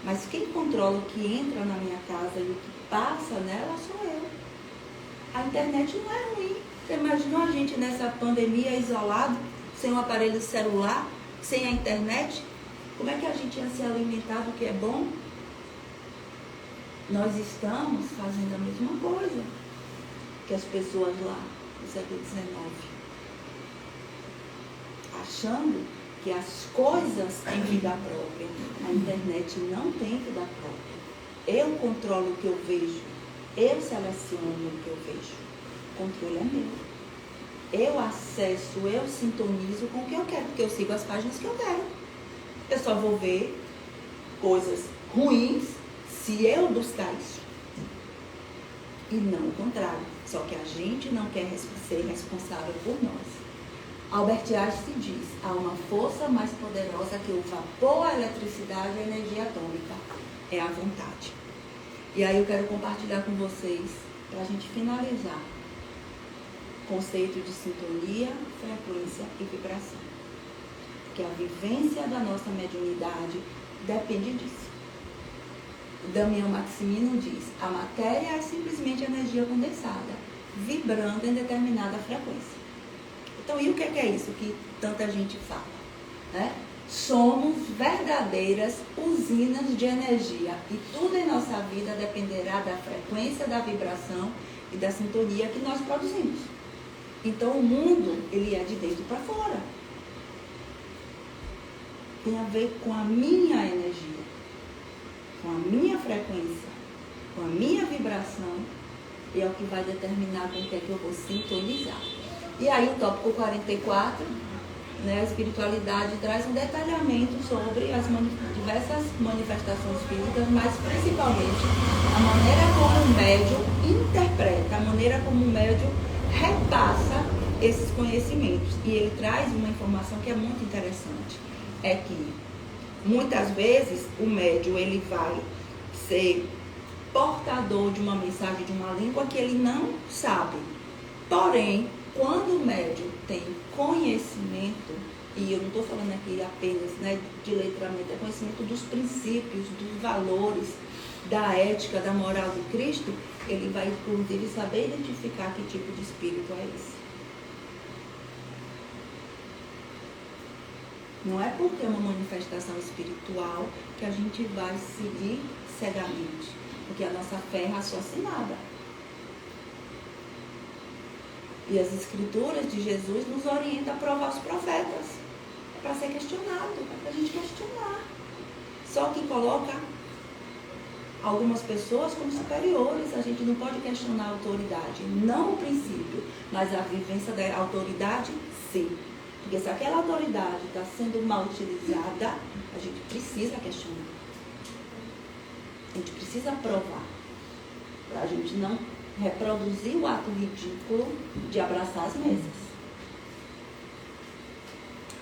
Mas quem controla o que entra na minha casa e o que passa nela sou eu. A internet não é ruim. Você imaginou a gente nessa pandemia isolado, sem um aparelho celular, sem a internet? Como é que a gente ia se alimentar do que é bom? Nós estamos fazendo a mesma coisa que as pessoas lá no século XIX. Achando que as coisas têm vida própria. A internet não tem vida própria. Eu controlo o que eu vejo. Eu seleciono o que eu vejo. O controle é meu. Eu acesso, eu sintonizo com o que eu quero, porque eu sigo as páginas que eu quero. Eu só vou ver coisas ruins se eu buscar isso. E não o contrário. Só que a gente não quer ser responsável por nós. Albert Einstein diz, há uma força mais poderosa que o vapor, a eletricidade e a energia atômica. É a vontade. E aí eu quero compartilhar com vocês, para a gente finalizar, o conceito de sintonia, frequência e vibração. Porque a vivência da nossa mediunidade depende disso. O Damião Maximino diz, a matéria é simplesmente energia condensada, vibrando em determinada frequência. Então, e o que é isso que tanta gente fala? Né? Somos verdadeiras usinas de energia e tudo em nossa vida dependerá da frequência, da vibração e da sintonia que nós produzimos. Então o mundo, ele é de dentro para fora. Tem a ver com a minha energia, com a minha frequência, com a minha vibração, e é o que vai determinar com o que é que eu vou sintonizar. E aí o tópico 44, né, a espiritualidade traz um detalhamento sobre as diversas manifestações físicas, mas principalmente a maneira como o médium interpreta, a maneira como o médium repassa esses conhecimentos. E ele traz uma informação que é muito interessante. É que muitas vezes o médium ele vai ser portador de uma mensagem, de uma língua que ele não sabe. Porém, quando o médium tem conhecimento, e eu não estou falando aqui apenas, né, de letramento, é conhecimento dos princípios, dos valores, da ética, da moral de Cristo, ele vai inclusive saber identificar que tipo de espírito é esse. Não é porque é uma manifestação espiritual que a gente vai seguir cegamente, porque a nossa fé é raciocinada. E as escrituras de Jesus nos orientam a provar os profetas. É para ser questionado, é para a gente questionar. Só que coloca algumas pessoas como superiores. A gente não pode questionar a autoridade, não o princípio, mas a vivência da autoridade, sim. Porque se aquela autoridade está sendo mal utilizada, a gente precisa questionar. A gente precisa provar. Para a gente não reproduzir o ato ridículo de abraçar as mesas.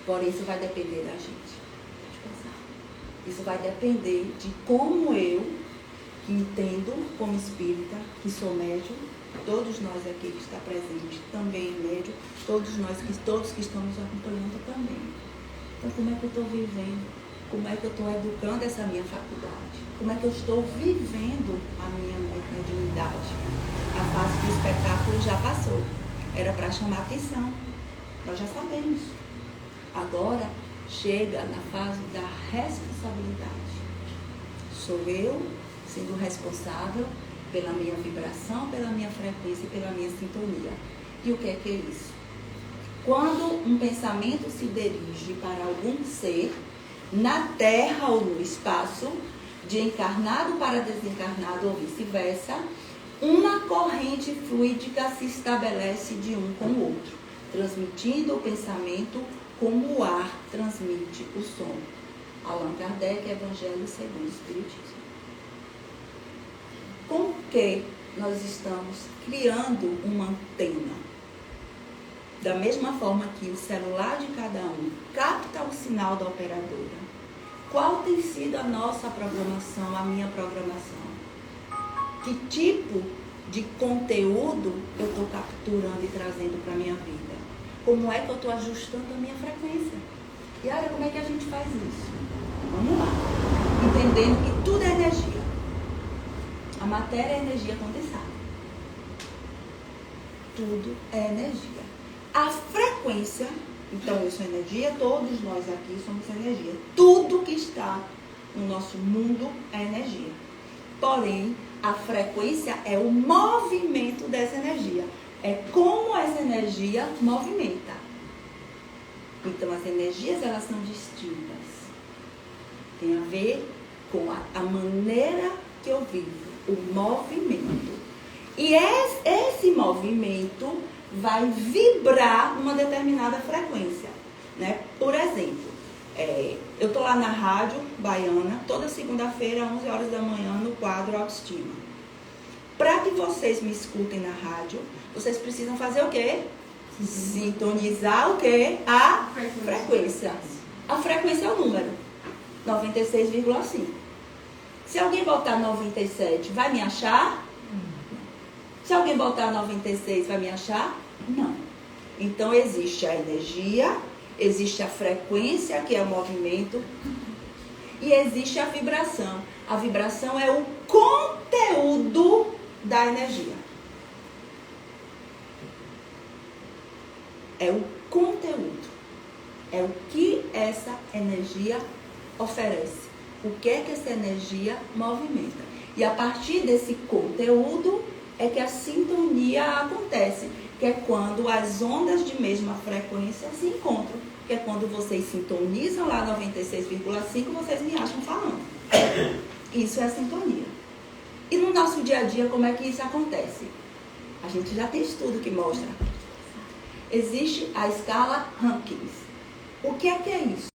Porém, isso vai depender da gente. Isso vai depender de como eu, que entendo como espírita, que sou médium, todos nós aqui que está presente também médium, todos que estamos acompanhando também. Então, como é que eu estou vivendo? Como é que eu estou educando essa minha faculdade? Como é que eu estou vivendo a minha mediunidade? A fase do espetáculo já passou. Era para chamar atenção. Nós já sabemos. Agora chega na fase da responsabilidade. Sou eu sendo responsável pela minha vibração, pela minha frequência e pela minha sintonia. E o que é isso? Quando um pensamento se dirige para algum ser, na Terra ou no espaço, de encarnado para desencarnado ou vice-versa, uma corrente fluídica se estabelece de um com o outro, transmitindo o pensamento como o ar transmite o som. Allan Kardec, Evangelho segundo o Espiritismo. Com que nós estamos criando uma antena? Da mesma forma que o celular de cada um capta o sinal da operadora. Qual tem sido a nossa programação, a minha programação? Que tipo de conteúdo eu estou capturando e trazendo para a minha vida? Como é que eu estou ajustando a minha frequência? E olha, como é que a gente faz isso? Vamos lá. Entendendo que tudo é energia. A matéria é energia condensada. Tudo é energia. A frequência, então eu sou energia, todos nós aqui somos energia. Tudo que está no nosso mundo é energia. Porém, a frequência é o movimento dessa energia. É como essa energia movimenta. Então, as energias, elas são distintas. Tem a ver com a maneira que eu vivo, o movimento. E esse movimento vai vibrar numa determinada frequência, né? Por exemplo, eu estou lá na Rádio Baiana, toda segunda-feira, às 11 horas da manhã, no quadro Autoestima. Para que vocês me escutem na rádio, vocês precisam fazer o quê? Sintonizar o quê? A frequência. A frequência é o número, 96,5. Se alguém botar 97, vai me achar? Se alguém botar 96, vai me achar? Não. Então, existe a energia, existe a frequência, que é o movimento, e existe a vibração. A vibração é o conteúdo da energia. É o conteúdo. É o que essa energia oferece. O que é que essa energia movimenta. E a partir desse conteúdo, é que a sintonia acontece, que é quando as ondas de mesma frequência se encontram, que é quando vocês sintonizam lá 96,5, vocês me acham falando. Isso é a sintonia. E no nosso dia a dia, como é que isso acontece? A gente já tem estudo que mostra. Existe a escala Rankins. O que é isso?